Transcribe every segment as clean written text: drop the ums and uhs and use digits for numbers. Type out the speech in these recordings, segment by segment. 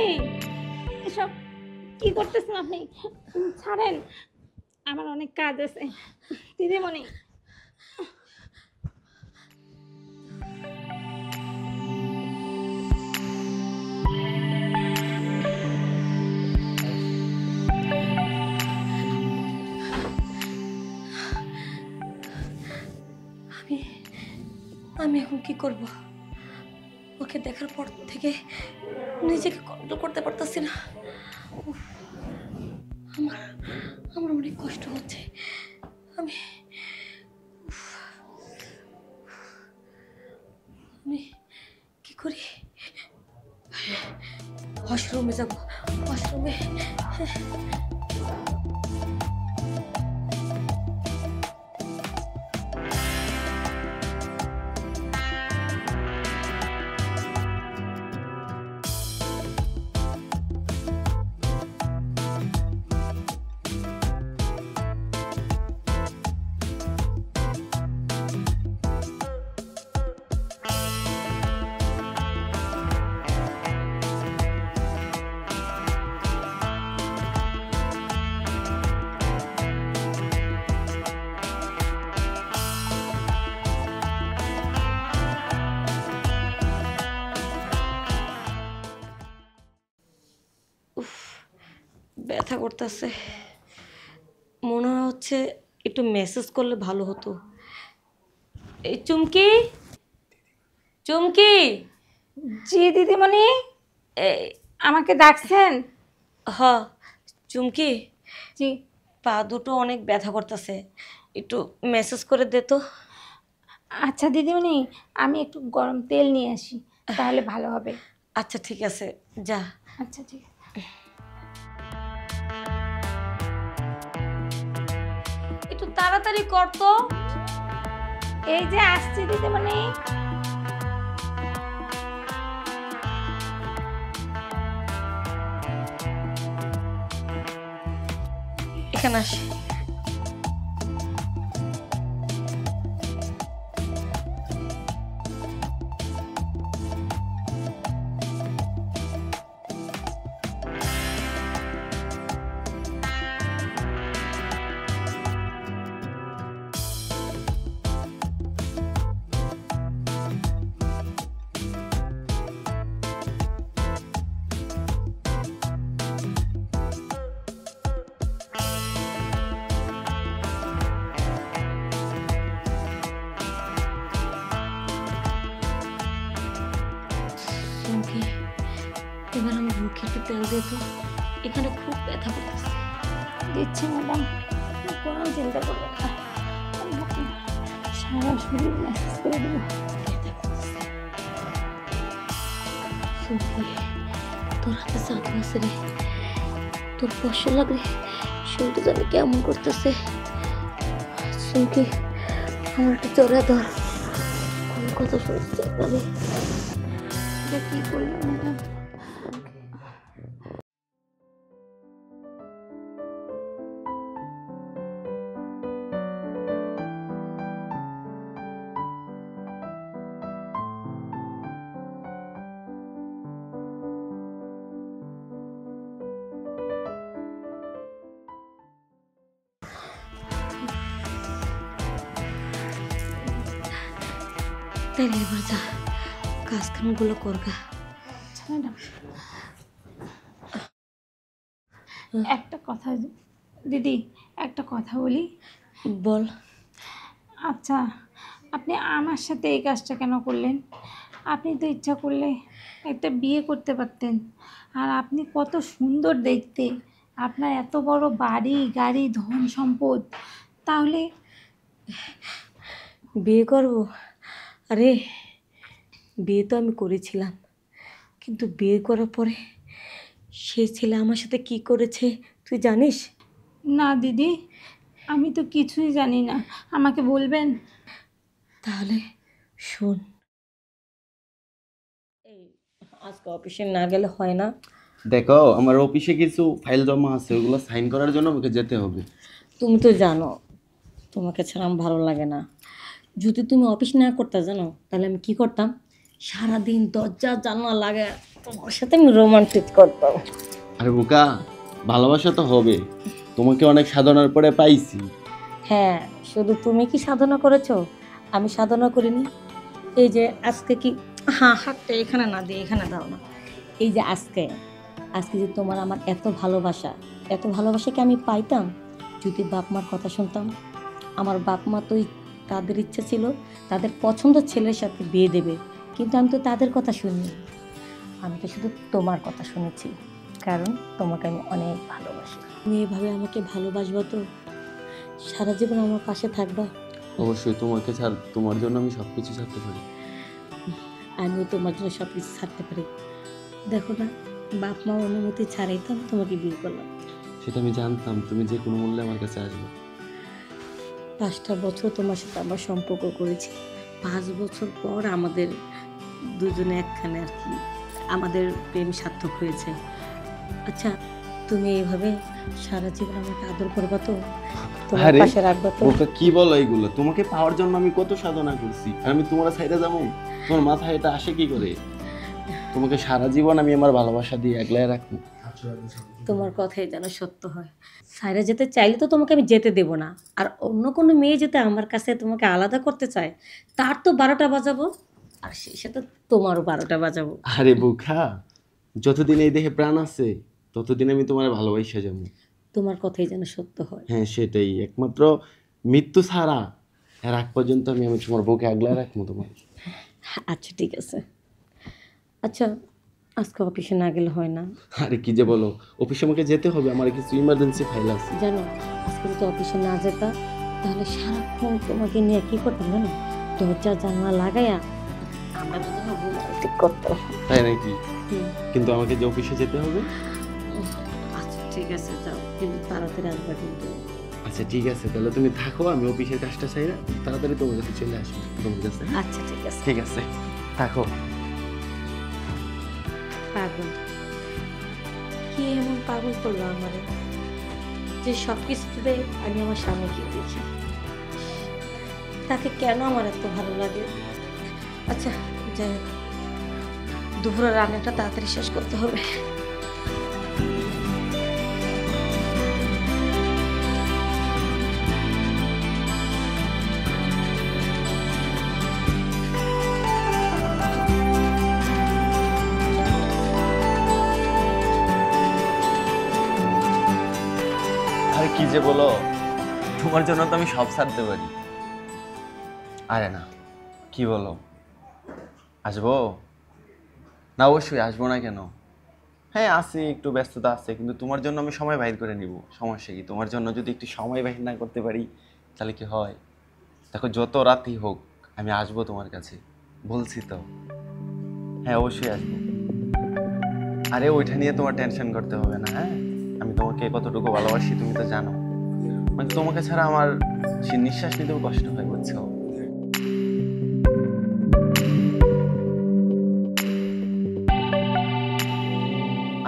দিদিমণি, এসব কি করতেছেন আপনি? ছাড়েন, আমার অনেক কাজ আছে। দিদিমণি, আমি এখন কি করব? ওকে দেখার পর থেকে নিজেকে কন্ট্রোল করতে পারতেছি না। আমার আমার অনেক কষ্ট হচ্ছে। আমি আমি কি করি? ওয়াশরুমে যাবো, ওয়াশরুমে। ব্যথা করতেছে, মনে হচ্ছে একটু মেসেজ করলে ভালো হতো। এই চুমকি, চুমকি। জি দিদিমণি, আমাকে ডাকছেন? হ চুমকি, জি। পা দুটো অনেক ব্যথা করতেছে, একটু মেসেজ করে দে তো। আচ্ছা দিদিমণি, আমি একটু গরম তেল নিয়ে আসি, তাহলে ভালো হবে। আচ্ছা ঠিক আছে, যা। আচ্ছা ঠিক আছে। একটু তাড়াতাড়ি কর তো। এই যে আসছি দিদিমণি। এখানে আসি। চুমকি, এবার আমার মুখে একটু তেল দে তো, এখানে খুব ব্যথা করতেছে। দিচ্ছি ম্যাডাম, কোনো চিন্তা করবেন না, সারা শরীর ম্যাসেজ করে দেবো। চুমকি, তোর হাতে জাদু আছে রে, তোর কষ্ট লাগলে শরীরটা জানি কেমন করতেছে। চুমকি, আমার একটু জড়া ধর, কোনো কথা শুনতে পারে। এটা কি করলাম ম্যাডাম? তাইলে এবার যা, কাজ কামগুলো করগা। আচ্ছা ম্যাডাম, একটা কথা দিদি, একটা কথা বলি। বল। আচ্ছা, আপনি আমার সাথে এই কাজটা কেন করলেন? আপনি তো ইচ্ছা করলে একটা বিয়ে করতে পারতেন। আর আপনি কত সুন্দর দেখতে, আপনার এত বড় বাড়ি গাড়ি ধন সম্পদ, তাহলে বিয়ে করব? আরে বিয়ে তো আমি করেছিলাম, কিন্তু বিয়ে করার পরে সে ছেলে আমার সাথে কি করেছে তুই জানিস? না দিদি, আমি তো কিছুই জানি না, আমাকে বলবেন? তাহলে শোন, এই আজকে অফিসে না গেলে হয় না। দেখো, আমার অফিসে কিছু ফাইল জমা আছে, ওগুলো সাইন করার জন্য আমাকে যেতে হবে। তুমি তো জানো তোমাকে ছাড়া আমার ভালো লাগে না। যদি তুমি অফিস না করতে জানো তাহলে আমি কি করতাম? সারাদিন দরজা জানলা লাগে তোমার সাথে আমি রোমান্টিক করতাম। আরে বোকা, ভালোবাসা তো হবে, তোমাকে অনেক সাধনার পরে পাইছি। হ্যাঁ, শুধু তুমি কি সাধনা করেছো, আমি সাধনা করিনি। এই যে আজকে কি, হ্যাঁ হাতটা এখানে না দিয়ে এখানে দাও না। এই যে আজকে আজকে যে তোমার আমার এত ভালোবাসা কি আমি পাইতাম যদি বাপ মার কথা শুনতাম? আমার বাপ মা তো তাদের ইচ্ছা ছিল তাদের পছন্দের ছেলের সাথে বিয়ে দেবে, কিন্তু আমি তো তাদের কথা শুনিনি। আমি তো শুধু তোমার কথা শুনেছি, কারণ তোমাকে আমি অনেক ভালোবাসি। তুমি এভাবে আমাকে ভালোবাসবা তো? সারা জীবন আমার পাশে থাকবা? অবশ্যই, তোমাকে ছাড়, তোমার জন্য আমি সবকিছু ছাড়তে পারি। আমিও তোমার জন্য সব কিছু ছাড়তে পারি। দেখো না, বাপ মা অনুমতি ছাড়াই তো আমি তোমাকে বিয়ে করলাম। সেটা আমি জানতাম, তুমি যে কোনো মূল্যে আমার কাছে আসবে। 5টা বছর তোমার সাথে আমার সম্পর্ক করেছি, 5 বছর পর আমাদের দুজনে একখানে আর কি আমাদের প্রেম সার্থক হয়েছে। আচ্ছা, তুমি এইভাবে সারা জীবন আমাকে আদর করবা তো? তোমার আরে পাশে রাখবা তো? বোকা, কি বলো এইগুলো? তোমাকে পাওয়ার জন্য আমি কত সাধনা করছি, আর আমি তোমার সাইডে যাবো? তোমার মাথায় এটা আসে কি করে? তোমাকে সারা জীবন আমি আমার ভালোবাসা দিয়ে আগলায় রাখবো। তোমার কথাই যেন সত্য হয়। সাইরা যেতে চাইলে তো তোমাকে আমি যেতে দেব না, আর অন্য কোনো মেয়ে যেতে আমার কাছে তোমাকে আলাদা করতে চায়, তার তো 12টা বাজাবো, আর সেই সাথে তোমারও 12টা বাজাবো। আরে বোকা, যতদিন এই দেহে প্রাণ আছে ততদিন আমি তোমার ভালোবাসা যাবো। তোমার কথাই যেন সত্য হয়। হ্যাঁ সেটাই, একমাত্র মৃত্যু ছাড়া এর আগ পর্যন্ত আমি তোমার বউকে আগলায় রাখবো তোমার। আচ্ছা ঠিক আছে। আচ্ছা, আজকে অফিসে না গেলে হয় না? আরে কি যে বলো, অফিসে আমাকে যেতে হবে, আমার কিছু ইমার্জেন্সি ফাইল আছে। জানো, আজকে যদি অফিসে না যেতা তাহলে সারাক্ষণ তোমাকে নিয়ে কি করতাম জানো? দরজা জানলা লাগাইয়া আমরা দুজনে রোমান্টিক করতাম। তাই নাকি? হুম। কিন্তু আমাকে যে অফিসে যেতে হবে। আচ্ছা ঠিক আছে, যাও, কিন্তু তাড়াতাড়ি আসবা কিন্তু। আচ্ছা ঠিক আছে, তাহলে তুমি থাকো, আমি অফিসের কাজটা চাই না, তাড়াতাড়ি তোমার কাছে চলে আসবো তোমার কাছে। আচ্ছা ঠিক আছে। ঠিক আছে, থাকো। পাগল, কি এমন পাগল করলো আমারে যে সব কিছুতে আমি আমার স্বামীকে দেখি, তাকে কেন আমার এত ভালো লাগে? আচ্ছা যাই হোক, দুপুরের রান্নাটা তাড়াতাড়ি শেষ করতে হবে। আরে কি যে বলো, তোমার জন্য তো আমি সব ছাড়তে পারি। আরে না, কি বলো, আসবো না? অবশ্যই আসবো না কেন? হ্যাঁ আছি, একটু ব্যস্ততা আছে, কিন্তু তোমার জন্য আমি সময় বাইর করে নিব। সমস্যা কি? তোমার জন্য যদি একটু সময় বাইর না করতে পারি তাহলে কি হয়? দেখো, যত রাতই হোক আমি আসবো তোমার কাছে, বলছি তো। হ্যাঁ অবশ্যই আসবো। আরে ওইটা নিয়ে তোমার টেনশন করতে হবে না। হ্যাঁ, আমি তোমাকে কতটুকু ভালোবাসি তুমি তো জানো, মানে তোমাকে ছাড়া আমার সে নিঃশ্বাস নিতেও কষ্ট হয়, বুঝছো?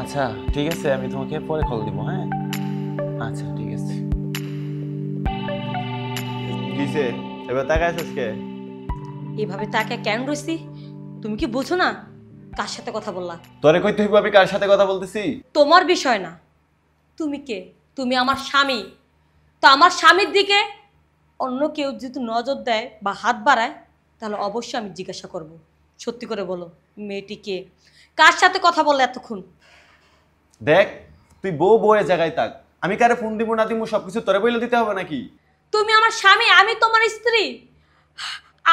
আচ্ছা ঠিক আছে, আমি তোমাকে পরে কল দিব। হ্যাঁ আচ্ছা ঠিক আছে। কিসে এবার তাকায় আছিস কে? এভাবে তাকে কেন রইছি? তুমি কি বোঝো না কার সাথে কথা বললা? তোরে কইতে হইব আমি কার সাথে কথা বলতেছি? তোমার বিষয় না। তুমি কে? তুমি আমার স্বামী। তো আমার স্বামীর দিকে অন্য কেউ যদি নজর দেয় বা হাত বাড়ায় তাহলে অবশ্যই আমি জিজ্ঞাসা করব, সত্যি করে বলো মেয়েটি কে, কার সাথে কথা বললে এতক্ষণ? দেখ, তুই বউ বউয়ের জায়গায় থাক, আমি কারে ফোন দিব না দিব সবকিছু তোরে বইলে দিতে হবে নাকি? তুমি আমার স্বামী, আমি তোমার স্ত্রী।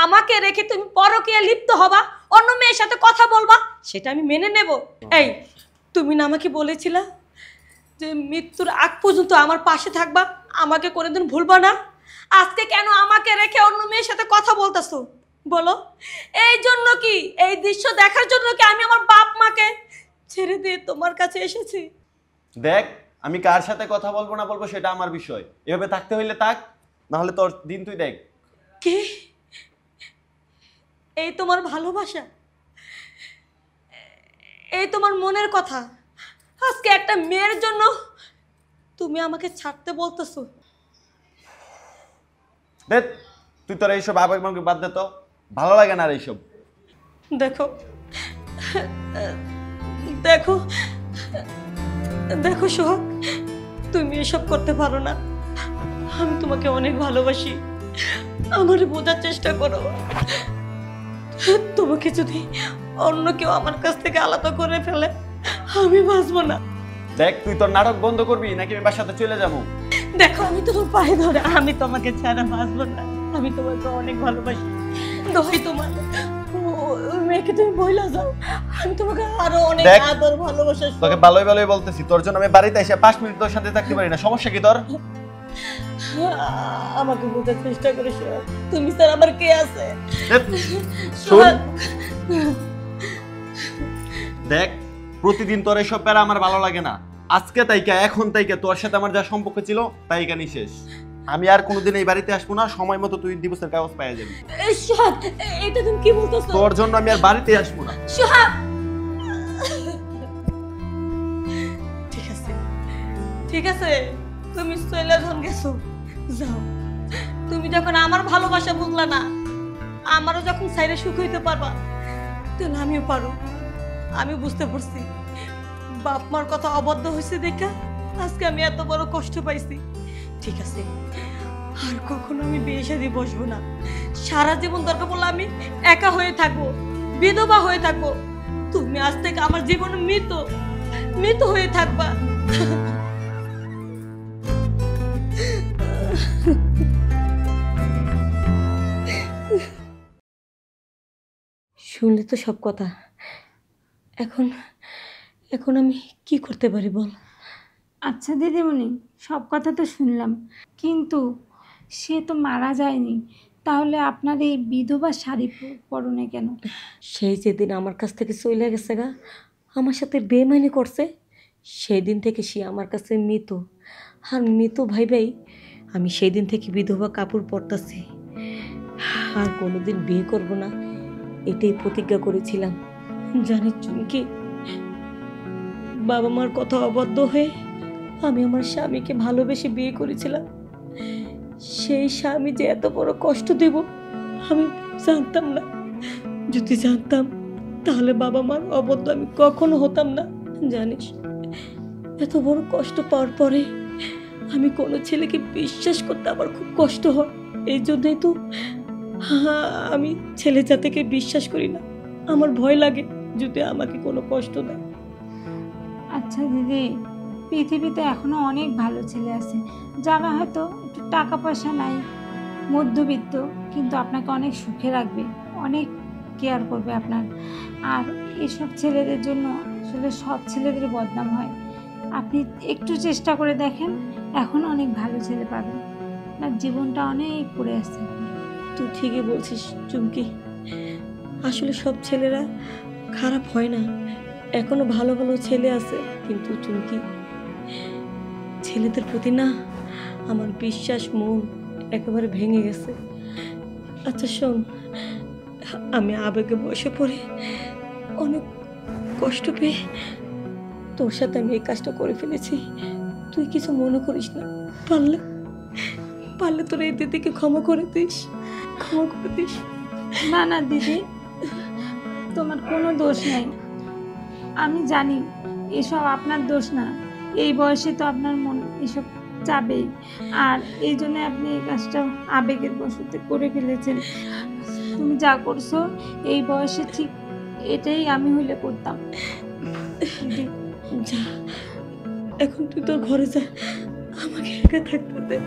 আমাকে রেখে তুমি পরকীয়া লিপ্ত হবা, অন্য মেয়ের সাথে কথা বলবা, সেটা আমি মেনে নেব? এই, তুমি না আমাকে বলেছিলা যে মৃত্যুর আগ পর্যন্ত আমার পাশে থাকবা, আমাকে কোনোদিন ভুলবা না? আজকে কেন আমাকে রেখে অন্য মেয়ের সাথে কথা বলতেছো বলো? এই জন্য কি, এই দৃশ্য দেখার জন্য কি আমি আমার বাপ মাকে ছেড়ে দিয়ে তোমার কাছে এসেছি? দেখ, আমি কার সাথে কথা বলবো না বলবো সেটা আমার বিষয়, এভাবে থাকতে হইলে থাক, না হলে তোর দিন তুই দেখ। কি, এই তোমার ভালোবাসা? এই তোমার মনের কথা? আজকে একটা মেয়ের জন্য তুমি আমাকে ছাড়তে বলতেছো? দেখ, তুই তোর এইসব আবেগ মাবেগ বাদ দে তো, ভালো লাগে না আর এইসব। দেখো দেখো দেখো সোহাগ, তুমি এসব করতে পারো না। আমি তোমাকে অনেক ভালোবাসি, আমার বোঝার চেষ্টা করো। তোমাকে যদি অন্য কেউ আমার কাছ থেকে আলাদা করে ফেলে আমি বাঁচবো না। দেখ, তুই তোর নাটক বন্ধ করবি নাকি আমি বাসাতে চলে যাবো? দেখো আমি তোমার পায়ে ধরে, আমি তোমাকে ছাড়া বাঁচবো না। আমি তোমাকে অনেক ভালোবাসি, দোহাই তোমার। ওই মেয়েকে তুমি বইলা যাও, আমি তোমাকে আরো অনেক দেখ, আদর ভালোবাসা। তোকে ভালোই ভালোই বলতেছি, তোর জন্য আমি বাড়িতে এসে 5 মিনিট তোর সাথে থাকতে পারি না। সমস্যা কি তোর? আমাকে বোঝার চেষ্টা করে সোহাগ, তুমি স্যার আমার কে আছে? শোন, দেখ, প্রতিদিন তোর এসব প্যারা আমার ভালো লাগে না। আজকে তাইকা, এখন তাইকা তোর সাথে আমার যা সম্পর্ক ছিল তাইকানি শেষ। আমি আর কোনোদিন এই বাড়িতে আসবো না। সময় মতো তুই ডিভোর্সের কাগজ পেয়ে যাবি। সোহাগ, এটা তুমি কি বলতেছো? তোর জন্য আমি আর বাড়িতে আসবো না। সোহাগ, ঠিক আছে ঠিক আছে, তুমি চলে যখন গেছো যাও। তুমি যখন আমার ভালোবাসা বুঝলা না, আমারও যখন সাইরে সুখ হইতে পারবা, তাহলে আমিও পারো। আমি বুঝতে পারছি বাপ মার কথা অবদ্ধ হয়েছে দেখা আজকে আমি এত বড় কষ্ট পাইছি। ঠিক আছে, আর কখনো আমি বিয়ে শাদী বসবো না। সারা জীবন দরকার পড়লে আমি একা হয়ে থাকবো, বিধবা হয়ে থাকবো। তুমি আজ থেকে আমার জীবনে মৃত মৃত হয়ে থাকবা। শুনলে তো সব কথা। এখন এখন আমি কি করতে পারি বল? আচ্ছা দিদিমণি, সব কথা তো শুনলাম, কিন্তু সে তো মারা যায়নি, তাহলে আপনার এই বিধবা শাড়ি পরনে কেন? সেই যেদিন আমার কাছ থেকে চলে গেছে গা, আমার সাথে বেমানি করছে, সেই দিন থেকে সে আমার কাছে মৃত। আর মৃত ভাই আমি সেই দিন থেকে বিধবা কাপড় পরতাছি। আর কোনোদিন বিয়ে করব না, এটাই প্রতিজ্ঞা করেছিলাম। জানিস চুমকি, বাবা মার কথা অবদ্ধ হয়ে আমি আমার স্বামীকে ভালোবেসে বিয়ে করেছিলাম। সেই স্বামী যে এত বড় কষ্ট দেব আমি জানতাম না। যদি জানতাম তাহলে বাবা মার অবদ্ধ আমি কখনো হতাম না। জানিস, এত বড় কষ্ট পাওয়ার পরে আমি কোনো ছেলেকে বিশ্বাস করতে আমার খুব কষ্ট হয়। এই জন্যই তো আমি ছেলে জাতিকে বিশ্বাস করি না। আমার ভয় লাগে যদি আমাকে কোনো কষ্ট দেয়। আচ্ছা দিদি, পৃথিবীতে এখনো অনেক ভালো ছেলে আছে যারা হয়তো একটু টাকা পয়সা নাই, মধ্যবিত্ত, কিন্তু আপনাকে অনেক সুখে রাখবে, অনেক কেয়ার করবে আপনার। আর এসব ছেলেদের জন্য আসলে সব ছেলেদের বদনাম হয়। আপনি একটু চেষ্টা করে দেখেন, এখন অনেক ভালো ছেলে পাবেন। আপনার জীবনটা অনেক পড়ে আছে। তুই ঠিকই বলছিস চুমকি, আসলে সব ছেলেরা খারাপ হয় না, এখনো ভালো ভালো ছেলে আছে। কিন্তু চুমকি, ছেলেদের প্রতি না আমার বিশ্বাস, মন একেবারে ভেঙে গেছে। আচ্ছা শোন, আমি আবেগে বসে পড়ে অনেক কষ্ট পেয়ে তোর সাথে আমি এই কাজটা করে ফেলেছি। তুই কিছু মনে করিস না, পারলে পারলে তোর এই দিদিকে ক্ষমা করে দিস, ক্ষমা করে দিস। না না দিদি, তোমার কোনো দোষ নাই। আমি জানি এসব আপনার দোষ না, এই বয়সে তো আপনার মন এসব চাবেই, আর এই জন্য আপনি এই কাজটা আবেগের বশতে করে ফেলেছেন। তুমি যা করছো এই বয়সে ঠিক এটাই আমি হইলে করতাম। দিদি, যা, এখন তুই তোর ঘরে যা, আমাকে একা থাকতে দে।